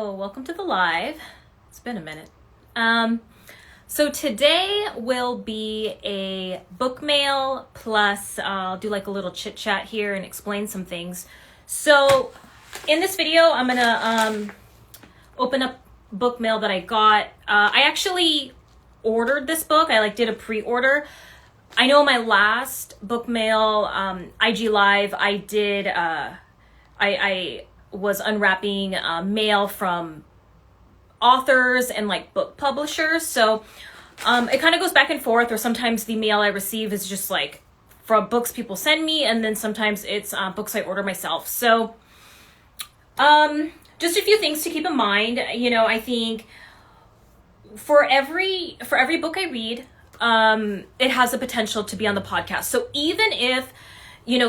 So welcome to the live. It's been a minute. So today will be a book mail plus I'll do like a little chit chat here and explain some things. So in this video, I'm gonna open up book mail that I got. I actually ordered this book. I did a pre-order. I know my last book mail IG live, I did I was unwrapping mail from authors and book publishers. So it kind of goes back and forth, or sometimes the mail I receive is just from books people send me, and then sometimes it's books I order myself. So just a few things to keep in mind. I think for every book I read, it has the potential to be on the podcast. So even if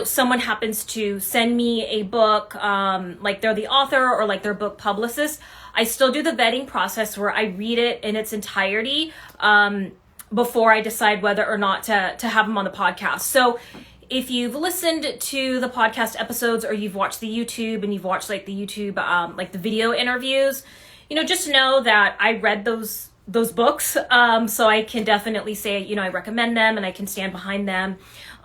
someone happens to send me a book, they're the author or their book publicist, I still do the vetting process where I read it in its entirety before I decide whether or not to have them on the podcast. So if you've listened to the podcast episodes or you've watched the YouTube and you've watched the YouTube, the video interviews, just know that I read those books. So I can definitely say, I recommend them and I can stand behind them.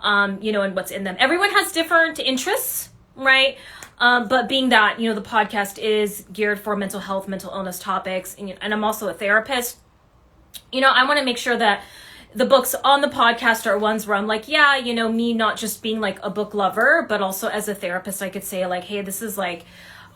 And what's in them. Everyone has different interests, right? But being that, the podcast is geared for mental health, mental illness topics, and I'm also a therapist, I want to make sure that the books on the podcast are ones where I'm me not just being a book lover, but also as a therapist, I could say hey, this is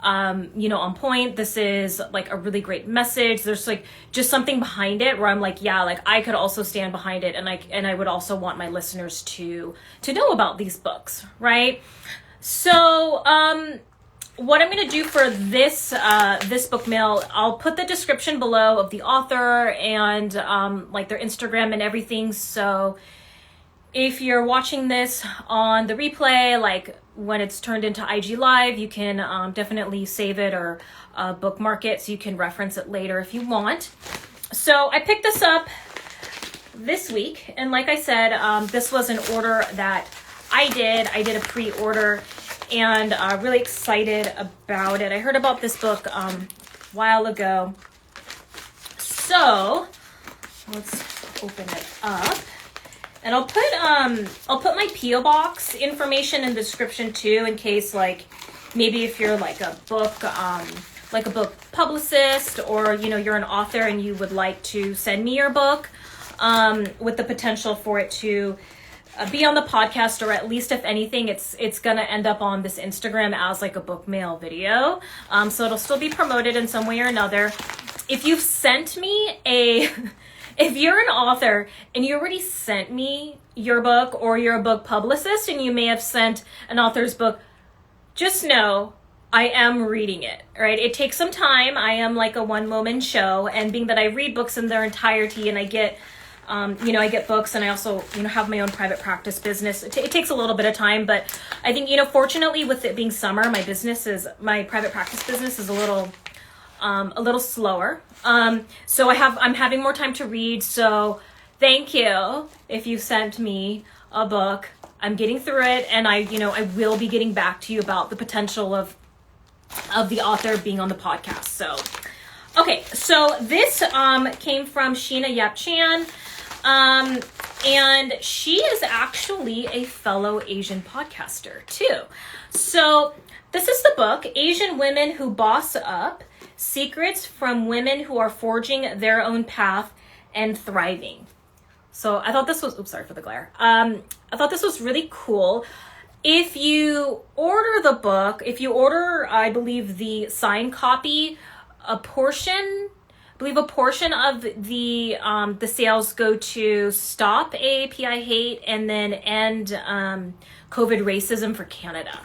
on point. This is a really great message. There's just something behind it where I'm I could also stand behind it, and I would also want my listeners to know about these books, right? So what I'm going to do for this book mail, I'll put the description below of the author and their Instagram and everything. So if you're watching this on the replay, when it's turned into IG Live, you can definitely save it or bookmark it so you can reference it later if you want. So I picked this up this week, and like I said, this was an order that I did a pre-order, and really excited about it. I heard about this book a while ago. So let's open it up. And I'll put my P.O. box information in the description too, in case maybe if you're a book publicist, or you're an author and you would like to send me your book with the potential for it to be on the podcast, or at least if anything it's gonna end up on this Instagram as a book mail video, so it'll still be promoted in some way or another. If you've sent me if you're an author and you already sent me your book, or you're a book publicist and you may have sent an author's book, just know I am reading it, right? It takes some time. I am a one-woman show, and being that I read books in their entirety, and I get, I get books, and I also, have my own private practice business. It takes a little bit of time, but I think, fortunately with it being summer, my private practice business is a little slower. So I'm having more time to read. So thank you if you sent me a book. I'm getting through it, and I will be getting back to you about the potential of the author being on the podcast. So, okay. So this, came from Sheena Yap Chan. And she is actually a fellow Asian podcaster too. So this is the book, Asian Women Who Boss Up: Secrets from Women Who Are Forging Their Own Path and Thriving. So I thought this was, oops, sorry for the glare. I thought this was really cool. If you order the book, I believe the signed copy, a portion of the sales go to Stop AAPI Hate and then End COVID Racism for Canada,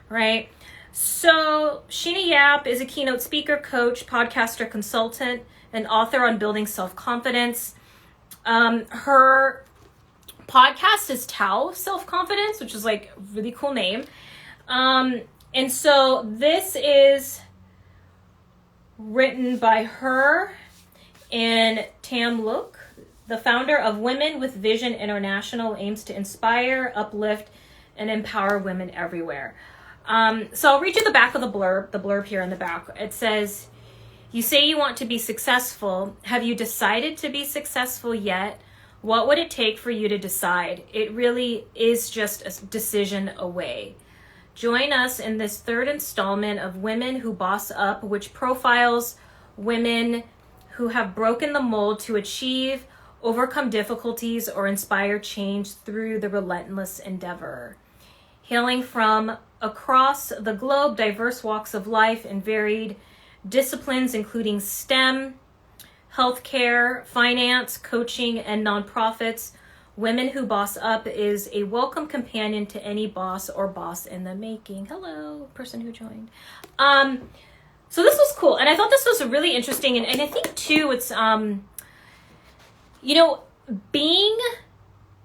right? So Sheena Yap is a keynote speaker, coach, podcaster, consultant, and author on building self-confidence. Her podcast is Tao Self-Confidence, which is a really cool name. And so this is written by her and Tam Look, the founder of Women with Vision International, aims to inspire, uplift, and empower women everywhere. So I'll read you the back of the blurb here in the back. It says, You say you want to be successful. Have you decided to be successful yet? What would it take for you to decide? It really is just a decision away. Join us in this third installment of Women Who Boss Up, which profiles women who have broken the mold to achieve, overcome difficulties, or inspire change through the relentless endeavor. Hailing from across the globe, diverse walks of life and varied disciplines, including STEM, healthcare, finance, coaching, and nonprofits, Women Who Boss Up is a welcome companion to any boss or boss in the making. Hello, person who joined. So this was cool. And I thought this was really interesting. And I think too, it's, being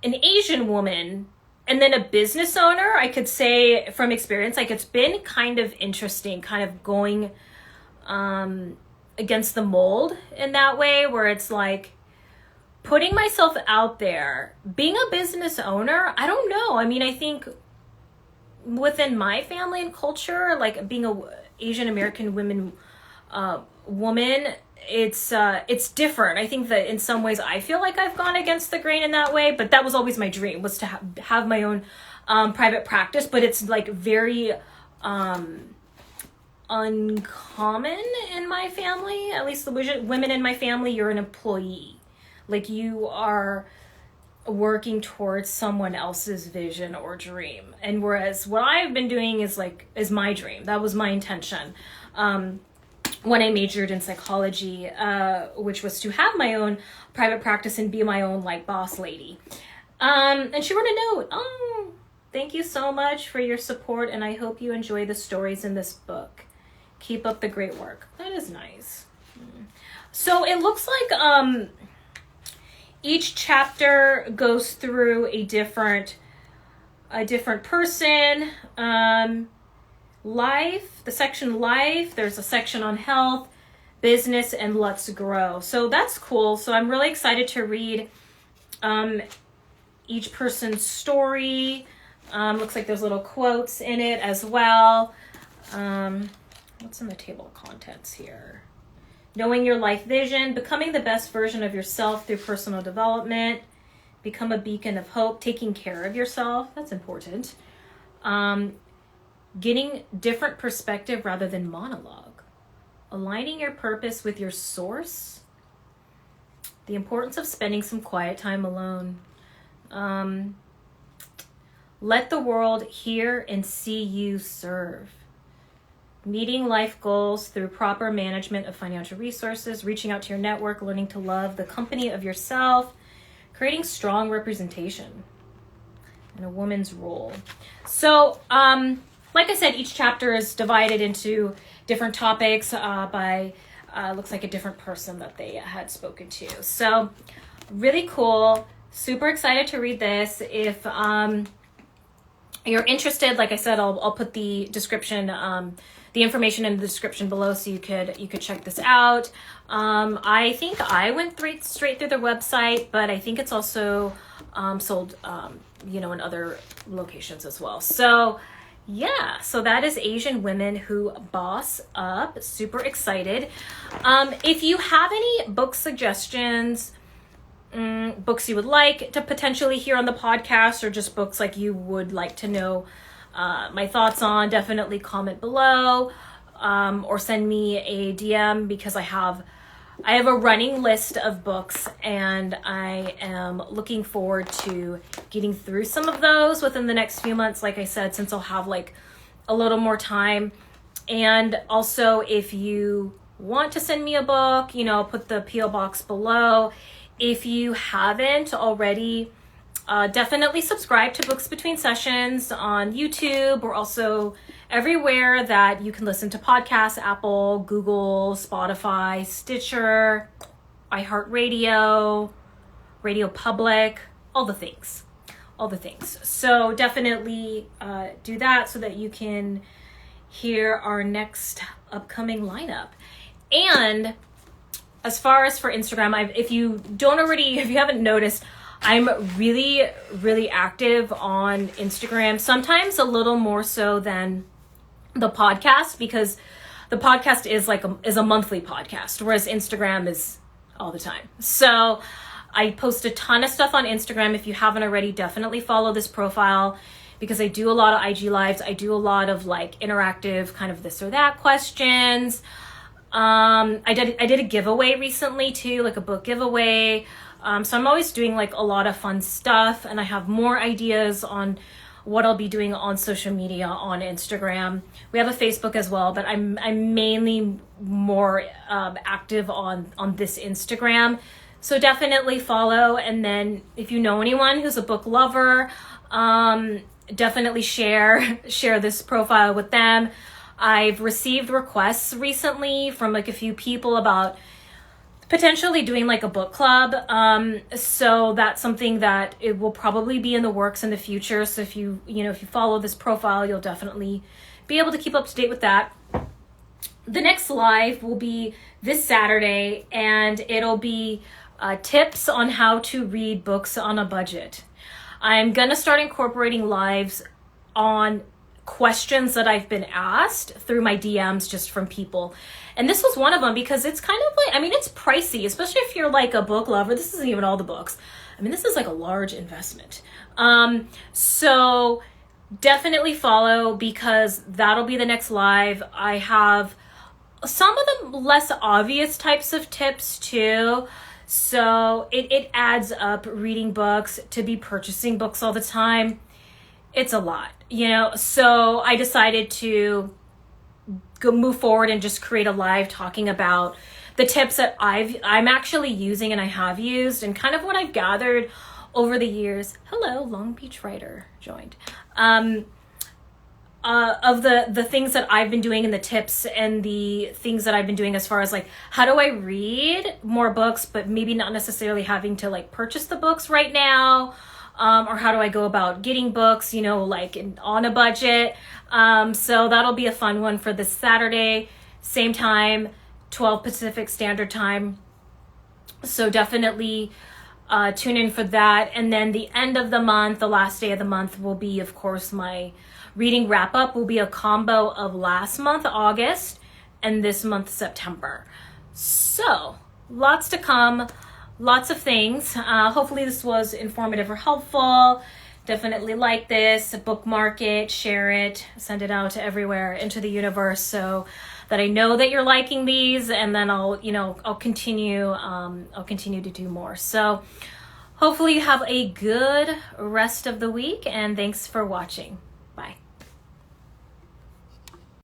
an Asian woman and then a business owner, I could say from experience, like it's been kind of interesting, kind of going, against the mold in that way, where it's like, putting myself out there, being a business owner, I don't know. I mean, I think within my family and culture, like being a Asian American woman, it's different. I think that in some ways I feel like I've gone against the grain in that way, but that was always my dream, was to have my own private practice. But it's like very uncommon in my family, at least the women in my family. You're an employee. Like you are working towards someone else's vision or dream. And whereas what I've been doing is my dream. That was my intention. When I majored in psychology, which was to have my own private practice and be my own like boss lady. And she wrote a note. Oh, thank you so much for your support. And I hope you enjoy the stories in this book. Keep up the great work. That is nice. So it looks like, each chapter goes through a different person. Life, the section life, there's a section on health, business, and let's grow. So that's cool. So I'm really excited to read each person's story. Looks like there's little quotes in it as well. What's in the table of contents here? Knowing your life vision, becoming the best version of yourself through personal development, become a beacon of hope, taking care of yourself, that's important. Getting different perspective rather than monologue, aligning your purpose with your source, the importance of spending some quiet time alone. Let the world hear and see you serve. Meeting life goals through proper management of financial resources, reaching out to your network, learning to love the company of yourself, creating strong representation, and a woman's role. So, like I said, each chapter is divided into different topics by, looks like a different person that they had spoken to. So, really cool. Super excited to read this. If you're interested, like I said, I'll put the description, the information in the description below, so you could check this out. I think I went straight through the website, but I think it's also sold, in other locations as well. So yeah, so that is Asian Women Who Boss Up. Super excited. If you have any book suggestions, books you would like to potentially hear on the podcast, or just books like you would like to know my thoughts on, definitely comment below, or send me a DM, because I have a running list of books and I am looking forward to getting through some of those within the next few months, like I said, since I'll have like a little more time. And also, if you want to send me a book, I'll put the P.O. box below. If you haven't already, definitely subscribe to Books Between Sessions on YouTube. We're also everywhere that you can listen to podcasts: Apple, Google, Spotify, Stitcher, iHeartRadio, Radio Public, all the things. So definitely do that so that you can hear our next upcoming lineup. And as far as for Instagram, if you haven't noticed, I'm really, really active on Instagram, sometimes a little more so than the podcast, because the podcast is a monthly podcast, whereas Instagram is all the time. So I post a ton of stuff on Instagram. If you haven't already, definitely follow this profile, because I do a lot of IG lives. I do a lot of like interactive kind of this or that questions. I did a giveaway recently too, like a book giveaway. So I'm always doing like a lot of fun stuff, and I have more ideas on what I'll be doing on social media on Instagram. We have a Facebook as well, but I'm mainly more active on this Instagram. So definitely follow. And then if you know anyone who's a book lover, definitely share this profile with them. I've received requests recently from like a few people about potentially doing like a book club. So that's something that it will probably be in the works in the future. So if you follow this profile, you'll definitely be able to keep up to date with that. The next live will be this Saturday, and it'll be tips on how to read books on a budget. I'm gonna start incorporating lives on questions that I've been asked through my DMs just from people. And this was one of them, because it's kind of like, I mean, it's pricey, especially if you're like a book lover. This isn't even all the books. I mean, this is like a large investment. So definitely follow, because that'll be the next live. I have some of the less obvious types of tips too. So it adds up reading books, to be purchasing books all the time. It's a lot, so I decided to go move forward and just create a live talking about the tips that I'm actually using and I have used, and kind of what I've gathered over the years. Hello, Long Beach Writer joined. Of the things that I've been doing, and the tips and the things that I've been doing as far as like, how do I read more books, but maybe not necessarily having to like purchase the books right now. Or how do I go about getting books, on a budget. So that'll be a fun one for this Saturday, same time, 12 Pacific Standard Time. So definitely tune in for that. And then the end of the month, the last day of the month, will be, of course, my reading wrap up. Will be a combo of last month, August, and this month, September. So lots to come. Lots of things. Hopefully this was informative or helpful. Definitely like this, bookmark it, share it, send it out to everywhere into the universe, so that I know that you're liking these, and then I'll continue to do more. So hopefully you have a good rest of the week, and thanks for watching.